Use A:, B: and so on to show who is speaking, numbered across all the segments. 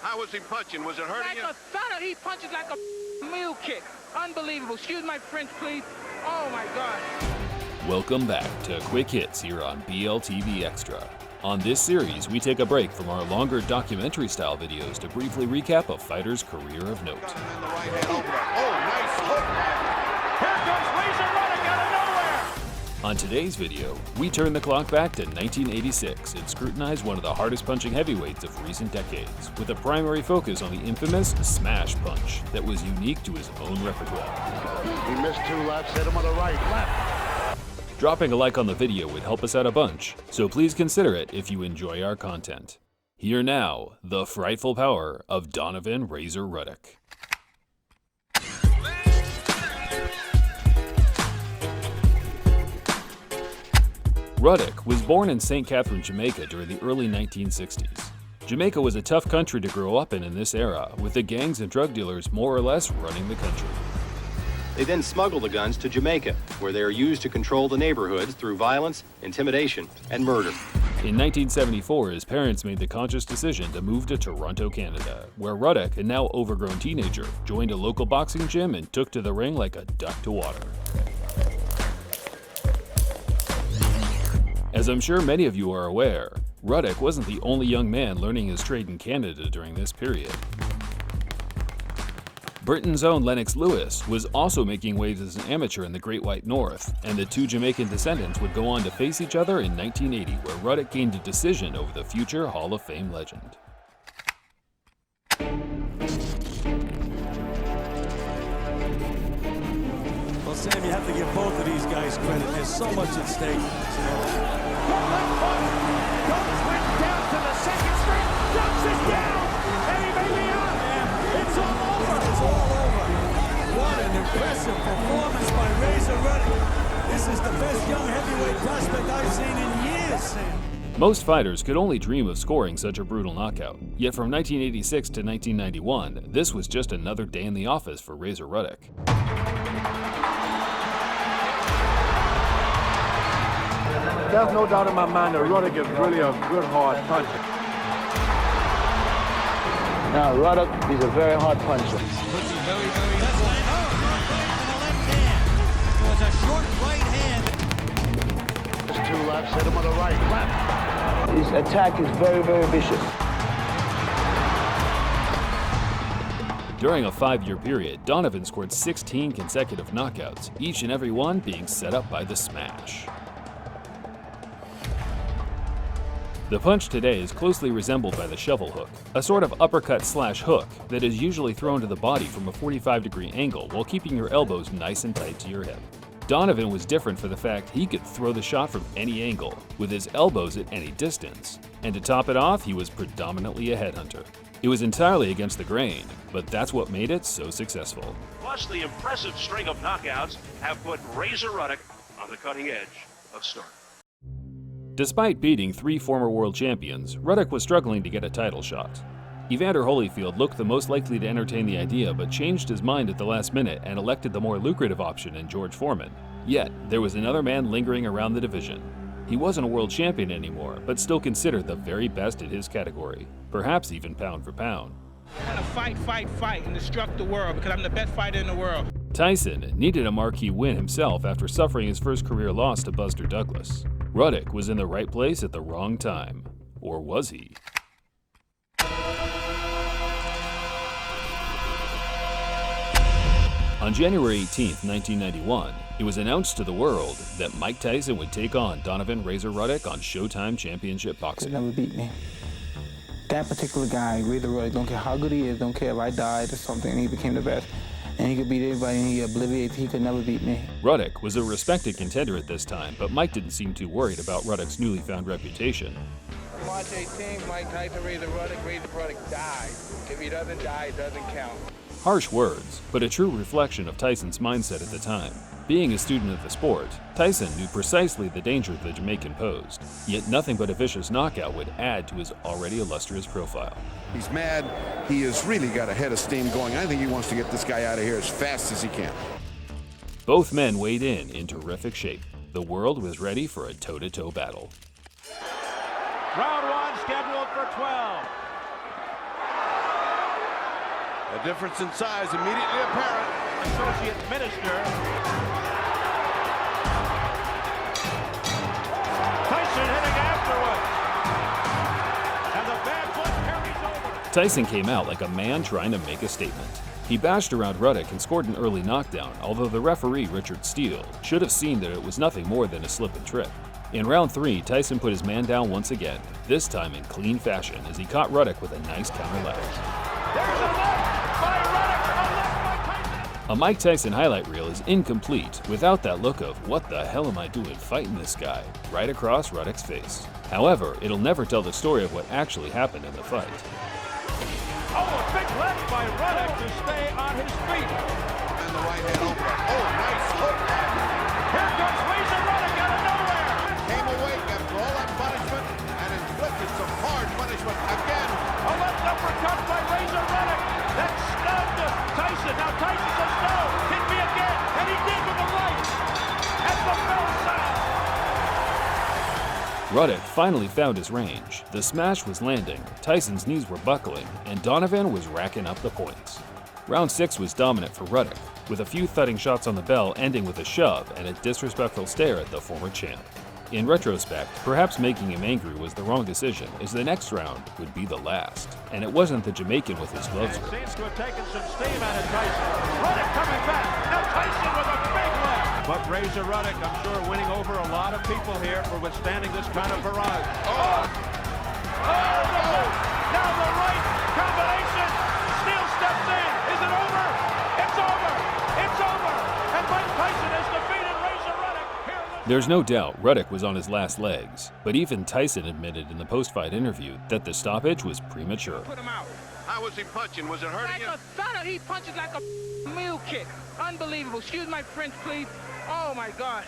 A: How was he punching? Was it hurting you?
B: Like a thunder. He punches like a mule kick. Unbelievable. Excuse my French, please. Oh, my God.
C: Welcome back to Quick Hits here on BLTV Extra. On this series, we take a break from our longer documentary-style videos to briefly recap a fighter's career of note. On today's video, we turn the clock back to 1986 and scrutinize one of the hardest punching heavyweights of recent decades, with a primary focus on the infamous smash punch that was unique to his own repertoire.
A: He missed 2 lefts, hit him with a right, left.
C: Dropping a like on the video would help us out a bunch, so please consider it if you enjoy our content. Here now, the frightful power of Donovan "Razor" Ruddock. Ruddock was born in St. Catherine, Jamaica during the early 1960s. Jamaica was a tough country to grow up in this era, with the gangs and drug dealers more or less running the country.
D: They then smuggle the guns to Jamaica, where they are used to control the neighborhoods through violence, intimidation, and murder.
C: In 1974, his parents made the conscious decision to move to Toronto, Canada, where Ruddock, a now overgrown teenager, joined a local boxing gym and took to the ring like a duck to water. As I'm sure many of you are aware, Ruddock wasn't the only young man learning his trade in Canada during this period. Britain's own Lennox Lewis was also making waves as an amateur in the Great White North, and the two Jamaican descendants would go on to face each other in 1980, where Ruddock gained a decision over the future Hall of Fame legend.
E: Well, Sam, you have to give both of these guys credit. There's so much at stake.
F: Goes down to the second string, dumps it down, and he may be out. It's all over.
E: It's all over. What an impressive performance by Razor Ruddock. This is the best young heavyweight prospect I've seen in years, Sam.
C: Most fighters could only dream of scoring such a brutal knockout, yet from 1986 to 1991, this was just another day in the office for Razor Ruddock.
A: There's no doubt in my mind that Ruddock is really a good hard puncher.
G: Now, Ruddock is a very hard puncher.
E: Puts him very, very left hand. It was a short right hand.
A: Just 2 lefts, hit him with a right, left.
G: His attack is very, very vicious.
C: During a 5-year period, Donovan scored 16 consecutive knockouts, each and every one being set up by the smash. The punch today is closely resembled by the shovel hook, a sort of uppercut/hook that is usually thrown to the body from a 45-degree angle while keeping your elbows nice and tight to your hip. Donovan was different for the fact he could throw the shot from any angle, with his elbows at any distance. And to top it off, he was predominantly a headhunter. It was entirely against the grain, but that's what made it so successful.
H: Plus, the impressive string of knockouts have put Razor Ruddock on the cutting edge of stardom.
C: Despite beating 3 former world champions, Ruddock was struggling to get a title shot. Evander Holyfield looked the most likely to entertain the idea, but changed his mind at the last minute and elected the more lucrative option in George Foreman. Yet, there was another man lingering around the division. He wasn't a world champion anymore, but still considered the very best in his category, perhaps even pound for pound.
B: I'm gonna fight, and destruct the world because I'm the best fighter in the world.
C: Tyson needed a marquee win himself after suffering his first career loss to Buster Douglas. Ruddock was in the right place at the wrong time. Or was he? On January 18, 1991, it was announced to the world that Mike Tyson would take on Donovan "Razor" Ruddock on Showtime Championship Boxing.
G: He never beat me. That particular guy, Razor Ruddock, don't care how good he is, don't care if I died or something, and he became the best. And he could beat everybody and he obliviates, he could never beat me.
C: Ruddock was a respected contender at this time, but Mike didn't seem too worried about Ruddock's newly found reputation.
B: March 18th, Mike Tyson, Razor Ruddock dies. If he doesn't die, it doesn't count.
C: Harsh words, but a true reflection of Tyson's mindset at the time. Being a student of the sport, Tyson knew precisely the danger the Jamaican posed, yet nothing but a vicious knockout would add to his already illustrious profile.
I: He's mad. He has really got a head of steam going. I think he wants to get this guy out of here as fast as he can.
C: Both men weighed in terrific shape. The world was ready for a toe-to-toe battle.
F: Round 1 scheduled for 12.
I: The difference in size immediately apparent.
F: Associate Minister. Tyson hitting afterwards. And the bad foot carries over.
C: Tyson came out like a man trying to make a statement. He bashed around Ruddock and scored an early knockdown, although the referee, Richard Steele, should have seen that it was nothing more than a slip and trip. In round 3, Tyson put his man down once again, this time in clean fashion as he caught Ruddock with a nice counter left.
F: There's a left by Ruddock, a left by Tyson.
C: A Mike Tyson highlight reel is incomplete without that look of, what the hell am I doing fighting this guy, right across Ruddock's face. However, it'll never tell the story of what actually happened in the fight.
F: Oh, a big left by Ruddock to stay on his feet.
I: And the right hand over. Oh, nice hook.
F: Here comes Razor Ruddock out of nowhere.
I: Came awake after all that punishment and inflicted some hard punishment again.
F: A left uppercut by Razor Ruddock. That stunned Tyson. Now Tyson says no. Hit me again. And he did with the right. And the bell sound.
C: Ruddock finally found his range. The smash was landing, Tyson's knees were buckling, and Donovan was racking up the points. Round 6 was dominant for Ruddock, with a few thudding shots on the bell ending with a shove and a disrespectful stare at the former champ. In retrospect, perhaps making him angry was the wrong decision, as the next round would be the last. And it wasn't the Jamaican with his gloves ripped.
F: Seems to have taken some steam out of Tyson. Ruddock coming back. Now Tyson with a big left. But Razor Ruddock, I'm sure, winning over a lot of people here for withstanding this kind of barrage. Oh, the left. Now the right combination. Steele steps in. Is it over? It's over. It's over. And Mike Tyson has defeated Razor Ruddock.
C: There's no doubt Ruddock was on his last legs, but even Tyson admitted in the post-fight interview that the stoppage was premature.
B: Put him out.
I: How was he punching? Was it hurting you?
B: He punches like a mule kick. Unbelievable. Excuse my French, please. Oh, my God.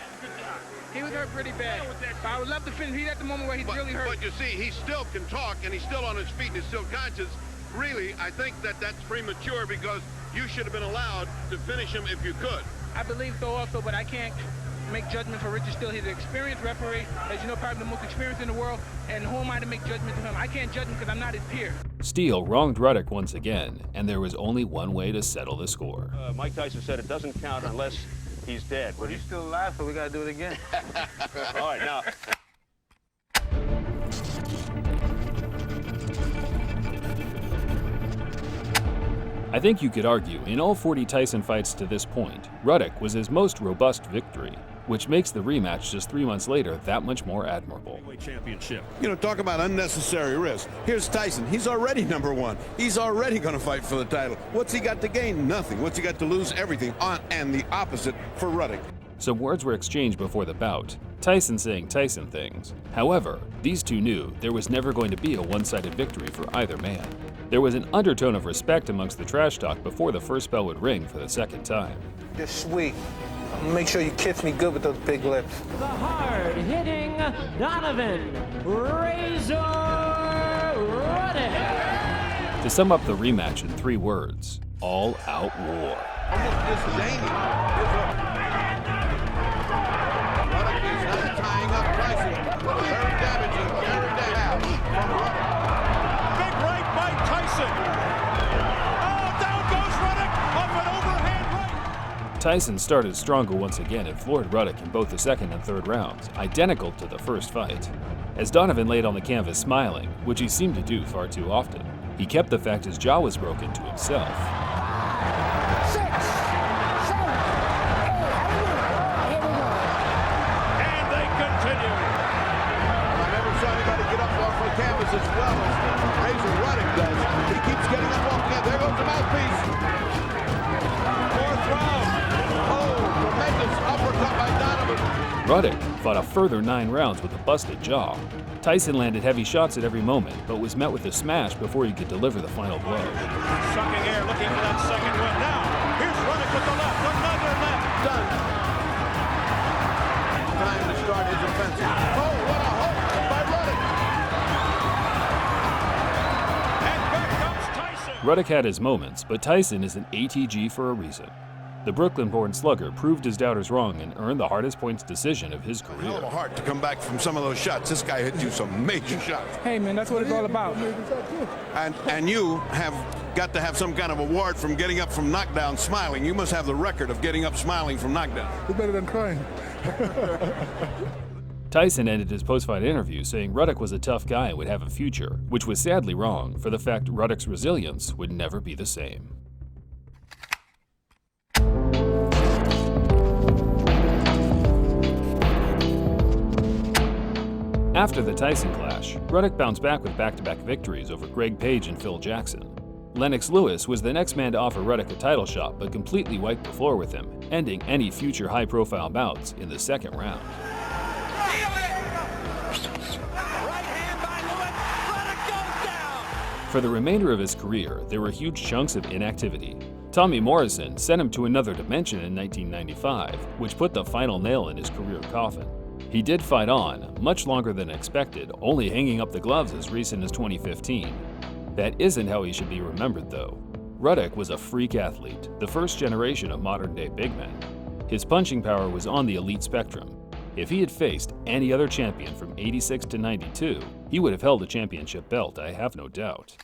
B: He was hurt pretty bad. I would love to finish. He's at the moment where he's really hurt.
I: But you see, he still can talk, and he's still on his feet, and he's still conscious. Really, I think that that's premature because you should have been allowed to finish him if you could.
B: I believe so also, but I can't make judgment for Richard Steele. He's an experienced referee, as you know, probably the most experienced in the world, and who am I to make judgment to him? I can't judge him because I'm not his peer.
C: Steele wronged Ruddock once again, and there was only one way to settle the score.
H: Mike Tyson said it doesn't count unless he's dead.
G: But he's still alive, so we gotta do it again.
H: All right, now.
C: I think you could argue, in all 40 Tyson fights to this point, Ruddock was his most robust victory, which makes the rematch just 3 months later that much more admirable.
H: Championship.
I: You know, talk about unnecessary risk. Here's Tyson. He's already #1. He's already going to fight for the title. What's he got to gain? Nothing. What's he got to lose? Everything. And the opposite for Ruddock.
C: Some words were exchanged before the bout, Tyson saying Tyson things. However, these two knew there was never going to be a one-sided victory for either man. There was an undertone of respect amongst the trash talk before the first bell would ring for the second time.
G: You're sweet. I'm gonna make sure you kiss me good with those big lips.
J: The hard-hitting Donovan Razor Ruddock.
C: To sum up the rematch in 3 words, all-out war.
I: Almost disdaining. Ruddock is now tying up Tyson with a very damaging counter from Ruddock.
F: Big right by Tyson. Oh, down goes Ruddock off an overhand right.
C: Tyson started stronger once again and floored Ruddock in both the second and third rounds, identical to the first fight. As Donovan laid on the canvas smiling, which he seemed to do far too often, he kept the fact his jaw was broken to himself.
J: 6, 7, 8, here we go.
F: And they continue.
I: I never saw anybody get up off the canvas as well as Razor Ruddock does. He keeps getting up off the canvas. There goes the mouthpiece. 4th round. Oh, tremendous uppercut by Donovan.
C: Ruddock fought a further 9 rounds with a busted jaw. Tyson landed heavy shots at every moment, but was met with a smash before he could deliver the final blow.
F: Sucking air, looking for that second win. Now, here's Ruddock with the left. Another left.
I: Done. Time to start his offensive. Oh, what a hook by Ruddock.
F: And back comes Tyson.
C: Ruddock had his moments, but Tyson is an ATG for a reason. The Brooklyn-born slugger proved his doubters wrong and earned the hardest points decision of his
I: Hell of
C: career.
I: a heart to come back from some of those shots. This guy hit you some major shots.
G: Hey, man, that's what it's all about.
I: And you have got to have some kind of award from getting up from knockdown smiling. You must have the record of getting up smiling from knockdown.
A: It's better than crying.
C: Tyson ended his post-fight interview saying Ruddock was a tough guy and would have a future, which was sadly wrong for the fact Ruddock's resilience would never be the same. After the Tyson clash, Ruddock bounced back with back-to-back victories over Greg Page and Phil Jackson. Lennox Lewis was the next man to offer Ruddock a title shot but completely wiped the floor with him, ending any future high-profile bouts in the second round. For the remainder of his career, there were huge chunks of inactivity. Tommy Morrison sent him to another dimension in 1995, which put the final nail in his career coffin. He did fight on, much longer than expected, only hanging up the gloves as recent as 2015. That isn't how he should be remembered, though. Ruddock was a freak athlete, the first generation of modern-day big men. His punching power was on the elite spectrum. If he had faced any other champion from '86 to '92, he would have held a championship belt, I have no doubt.